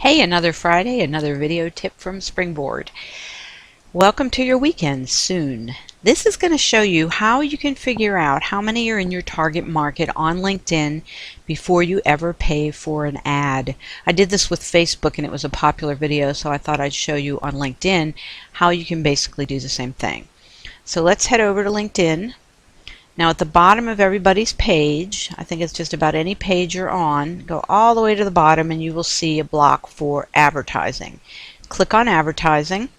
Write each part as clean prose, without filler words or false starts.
Hey, another Friday, another video tip from Springboard. Welcome to your weekend soon. This is going to show you how you can figure out how many are in your target market on LinkedIn before you ever pay for an ad. I did this with Facebook and it was a popular video, so I thought I'd show you on LinkedIn how you can basically do the same thing. So let's head over to LinkedIn. Now at the bottom of everybody's page, I think it's just about any page you're on, go all the way to the bottom and you will see a block for advertising. Click on advertising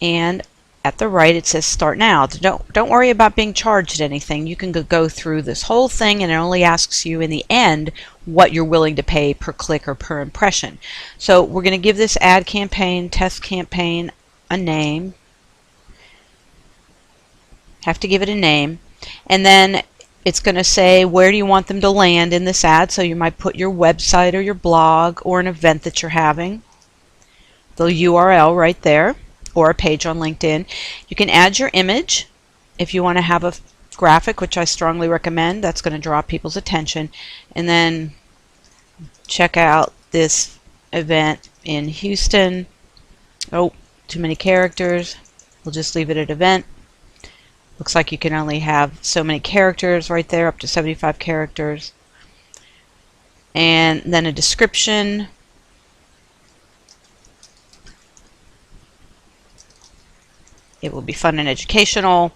and at the right it says start now. Don't worry about being charged anything. You can go through this whole thing and it only asks you in the end what you're willing to pay per click or per impression. So we're going to give this ad campaign, test campaign, a name. Have to give it a name. And then it's going to say where do you want them to land in this ad. So you might put your website or your blog or an event that you're having, the URL right there, or a page on LinkedIn. You can add your image if you want to have a graphic, which I strongly recommend. That's going to draw people's attention. And then check out this event in Houston. Oh, too many characters. We'll just leave it at event. Looks like you can only have so many characters right there, up to 75 characters. And then a description. It will be fun and educational.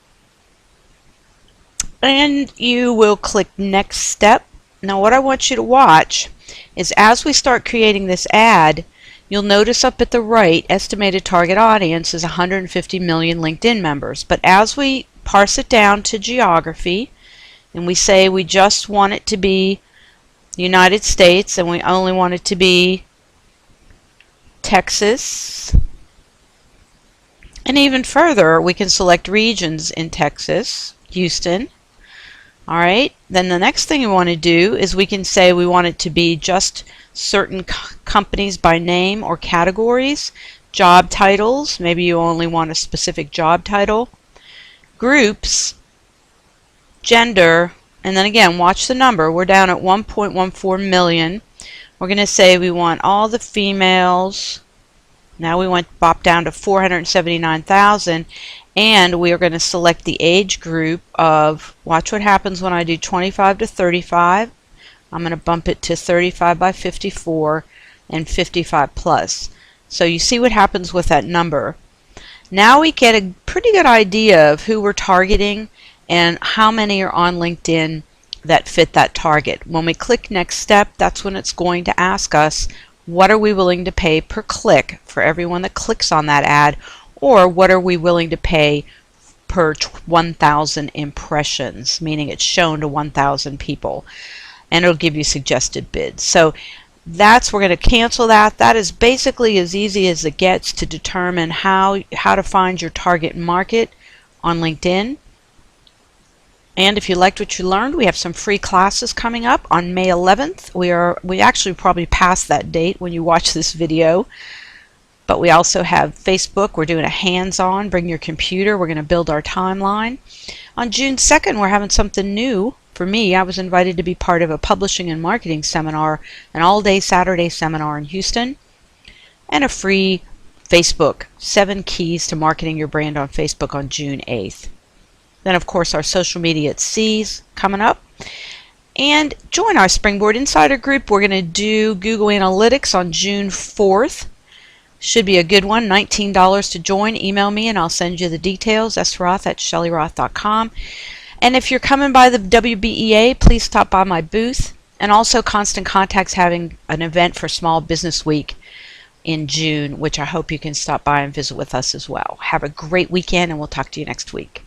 And you will click next step. Now what I want you to watch is as we start creating this ad, you'll notice up at the right, estimated target audience is 150 million LinkedIn members. But as we parse it down to geography, and we say we just want it to be United States, and we only want it to be Texas, and even further we can select regions in Texas, Houston. Alright, then the next thing we want to do is we can say we want it to be just certain companies by name or categories, job titles, maybe you only want a specific job title, groups, gender, and then again watch the number. We're down at 1.14 million. We're going to say we want all the females. Now we want bop down to 479,000, and we are going to select the age group of, watch what happens when I do 25 to 35. I'm going to bump it to 35 by 54 and 55 plus. So you see what happens with that number. Now we get a pretty good idea of who we're targeting and how many are on LinkedIn that fit that target. When we click next step, that's when it's going to ask us what are we willing to pay per click for everyone that clicks on that ad, or what are we willing to pay per 1,000 impressions, meaning it's shown to 1,000 people, and it'll give you suggested bids. So we're going to cancel that. That is basically as easy as it gets to determine how to find your target market on LinkedIn. And if you liked what you learned, we have some free classes coming up on May 11th. We actually probably passed that date when you watch this video. But we also have Facebook. We're doing a hands-on, bring your computer. We're going to build our timeline. On June 2nd, we're having something new. For me, I was invited to be part of a publishing and marketing seminar, an all-day Saturday seminar in Houston, and a free Facebook, 7 keys to marketing your brand on Facebook on June 8th. Then of course our social media at C's coming up. And join our Springboard Insider group. We're going to do Google Analytics on June 4th. Should be a good one. $19 to join. Email me and I'll send you the details. sroth@shellyroth.com. And if you're coming by the WBEA, please stop by my booth. And also Constant Contact's having an event for Small Business Week in June, which I hope you can stop by and visit with us as well. Have a great weekend and we'll talk to you next week.